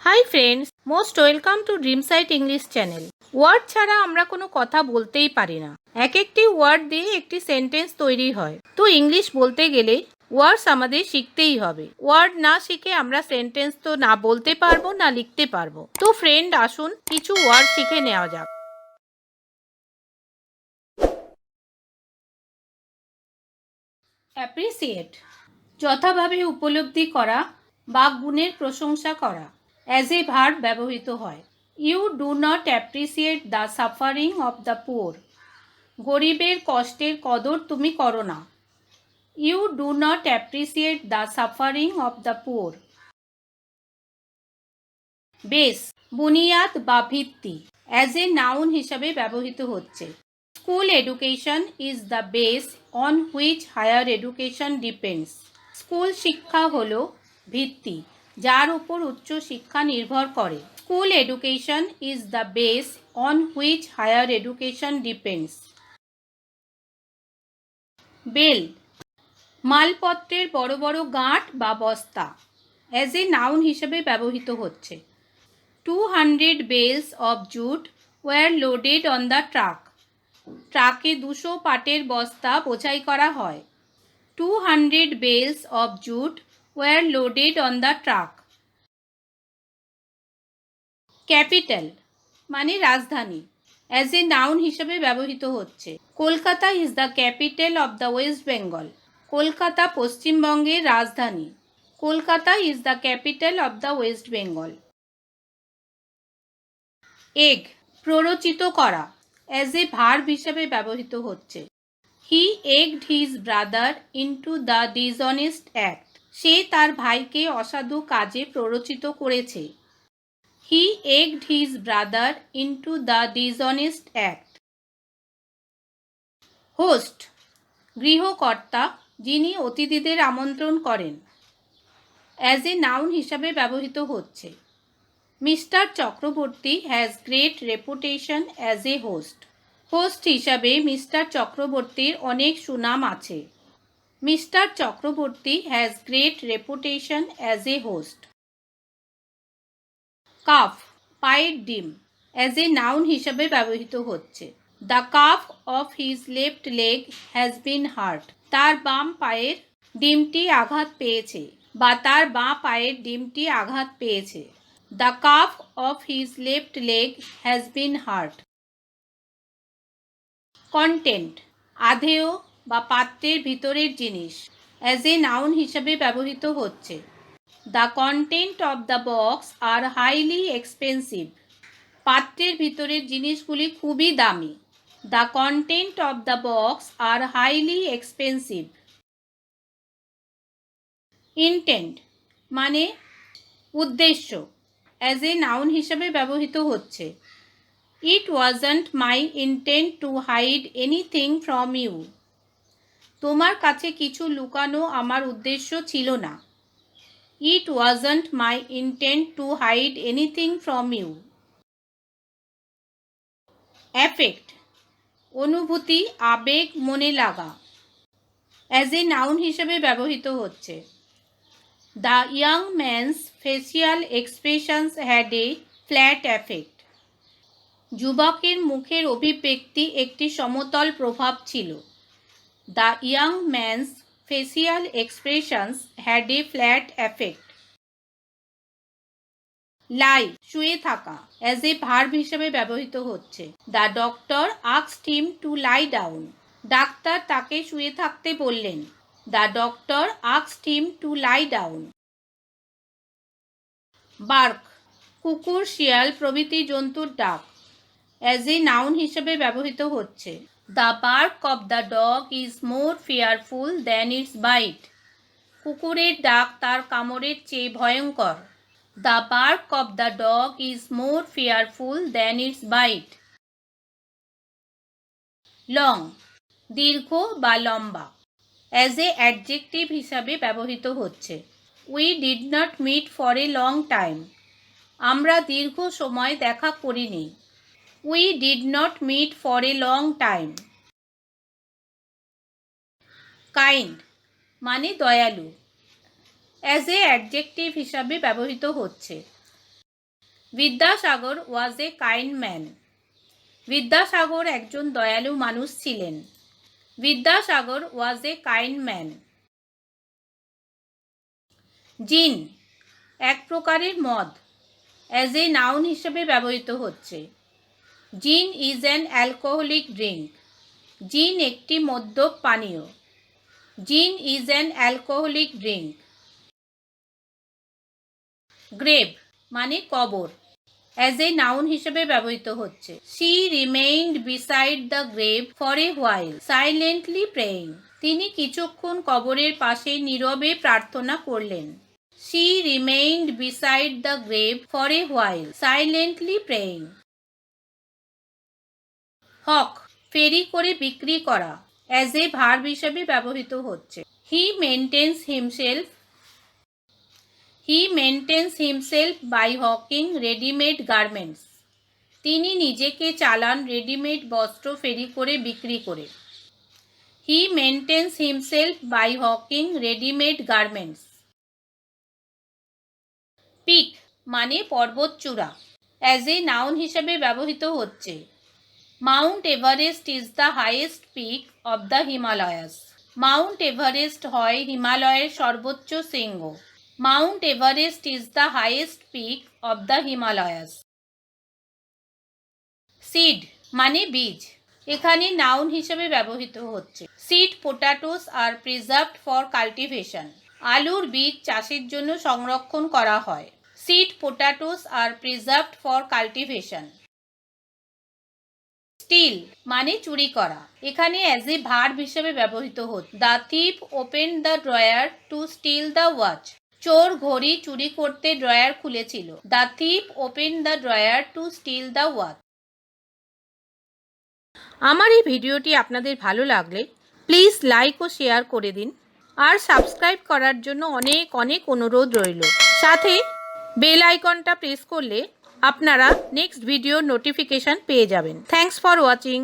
High friends, most welcome to dream site English channel. Word ছাড়া আমরা কোনো কথা বলতেই পারি না। এক একটি ওয়ার্ড দিয়ে একটি সেন্টেন্স তৈরি হয়। তো ইংলিশ বলতে গেলে ওয়ার্ডস আমাদের শিখতেই হবে। ওয়ার্ড না শিখে আমরা সেন্টেন্স তো না বলতে পারবো না লিখতে পারবো। তো ফ্রেন্ড, আসুন কিছু ওয়ার্ড শিখে নেওয়া যাক। অ্যাপ্রিসিয়েট, যথাভাবে উপলব্ধি করা বা গুণের প্রশংসা করা। অ্যাজ এ ভার্ব ব্যবহৃত হয়। You do not appreciate the suffering of the poor. গরিবের কষ্টের কদর তুমি করো না। You do not appreciate the suffering of the poor. Base, বুনিয়াদ বা ভিত্তি, অ্যাজ এ নাউন হিসাবে ব্যবহৃত হচ্ছে। School education is the base on which higher education depends. School শিক্ষা হলো ভিত্তি যার উপর উচ্চ শিক্ষা নির্ভর করে। School education is the base on which higher education depends. Bale, মালপত্রের বড় বড় গাঁট বা বস্তা, অ্যাজ এ নাউন হিসেবে ব্যবহৃত হচ্ছে। 200 bales of jute were loaded on the truck. ট্রাকে 200 পাটের বস্তা বোঝাই করা হয়। 200 bales of jute were loaded on the truck. Capital মানে রাজধানী, অ্যাজ এ নাউন হিসেবে ব্যবহৃত হচ্ছে। Kolkata is the capital of the West Bengal. Kolkata পশ্চিমবঙ্গের রাজধানী। Kolkata is the capital of the West Bengal. Egg, প্ররোচিত করা, অ্যাজ এ ভার্ব হিসেবে ব্যবহৃত হচ্ছে। He egged his brother into the dishonest act. সে তার ভাইকে অসাধু কাজে প্ররোচিত করেছে। He egged his brother into the dishonest act. Host, গৃহকর্তা যিনি অতিথিদের আমন্ত্রণ করেন। অ্যাজ এ নাউন হিসাবে ব্যবহৃত হচ্ছে। Mister Chakraborty has great reputation as a host. Host হিসাবে মিস্টার চক্রবর্তীর অনেক সুনাম আছে। Mister Chakraborty has great reputation as a host. Calf, পায়ের ডিম, অ্যাজ এ নাউন হিসাবে ব্যবহৃত হচ্ছে। The calf of his left leg has been heart. তার বাম পায়ের ডিমটি আঘাত পেয়েছে বা তার বাঁ পায়ের ডিমটি আঘাত পেয়েছে। The calf of his left leg has been hurt. Content, আধেয় বা পাত্রের ভিতরের জিনিস, অ্যাজ এ নাউন হিসাবে ব্যবহৃত হচ্ছে। The content of the box are highly expensive. পাত্রের ভিতরের জিনিসগুলি খুবই দামি। The content of the box are highly expensive. Intent মানে উদ্দেশ্য, অ্যাজ এ নাউন হিসাবে ব্যবহৃত হচ্ছে। It wasn't my intent to hide anything from you. তোমার কাছে কিছু লুকানো আমার উদ্দেশ্য ছিল না। It wasn't my intent to hide anything from you. Affect, অনুভূতি, আবেগ, মনে লাগা, অ্যাজ এ নাউন হিসেবে ব্যবহৃত হচ্ছে। The young man's facial expressions had a flat affect. যুবকের মুখের অভিব্যক্তি একটি সমতল প্রভাব ছিল। The young man's facial expressions had a flat affect. Lie, শুয়ে থাকা, অ্যাজ এ ভার্ব হিসেবে ব্যবহৃত হচ্ছে। The doctor asked him to lie down. ডাক্তার তাকে শুয়ে থাকতে বললেন। The doctor asked him to lie down. Bark, কুকুর, শিয়াল প্রভৃতি জন্তুর ডাক, অ্যাজ এ নাউন হিসেবে ব্যবহৃত হচ্ছে। The bark of the dog is more fearful than its bite. কুকুরের ডাক তার কামড়ের চেয়ে ভয়ঙ্কর। The bark of the dog is more fearful than its bite. Long, দীর্ঘ বা লম্বা, অ্যাজ এ অ্যাডজেক্টিভ হিসাবে ব্যবহৃত হচ্ছে। We did not meet for a long time. আমরা দীর্ঘ সময় দেখা করিনি। We did not meet for a long time. Kind মানে দয়ালু, অ্যাজ এ অ্যাডজেক্টিভ হিসাবে ব্যবহৃত হচ্ছে। বিদ্যাসাগর ওয়াজ এ কাইন্ড ম্যান। বিদ্যাসাগর একজন দয়ালু মানুষ ছিলেন। বিদ্যাসাগর ওয়াজ এ কাইন্ড ম্যান। জিন এক প্রকারের মদ, অ্যাজ এ নাউন হিসেবে ব্যবহৃত হচ্ছে। জিন ইজ অ্যান অ্যালকোহলিক ড্রিঙ্ক। জিন একটি মদ্যপ পানীয়। Gin is an alcoholic drink. Grave মানে কবর, অ্যাজ এ নাউন হিসেবে ব্যবহৃত হচ্ছে। She remained beside the grave for a while silently praying. তিনি কিছুক্ষণ কবরের পাশে নীরবে প্রার্থনা করলেন। She remained beside the grave for a while silently praying. Hawk ফেরি করে বিক্রি করা, অ্যাজ এ ভার্ব হিসেবে ব্যবহৃত হচ্ছে। He maintains himself. He maintains himself by hawking readymade garments. তিনি নিজেকে চালান রেডিমেড বস্ত্র ফেরি করে বিক্রি করে। He maintains himself by hawking readymade garments. Peak মানে পর্বতচূড়া, অ্যাজ এ নাউন হিসেবে ব্যবহৃত হচ্ছে। Mount Everest is the highest peak of the Himalayas. Mount Everest হয় হিমালয়ের সর্বোচ্চ শৃঙ্গ। Mount Everest is the highest peak of the Himalayas. Seed মানে বীজ, এখানে নাউন হিসেবে ব্যবহৃত হচ্ছে। Seed potatoes are preserved for cultivation. আলুর বীজ চাষের জন্য সংরক্ষণ করা হয়। Seed potatoes are preserved for cultivation. Still মানে চুরি করা, এখানে অ্যাজ এ ভার্ব হিসেবে ব্যবহৃত হচ্ছে। The thief open the drawer to steal the watch. চোর ঘড়ি চুরি করতে ড্রয়ার খুলেছিল। The thief open the drawer to steal the watch. আমার এই ভিডিওটি আপনাদের ভালো লাগলে প্লিজ লাইক ও শেয়ার করে দিন, আর সাবস্ক্রাইব করার জন্য অনেক অনেক অনুরোধ রইল। সাথে বেল আইকনটা প্রেস করলে আপনারা নেক্সট ভিডিওর নোটিফিকেশান পেয়ে যাবেন। Thanks for watching.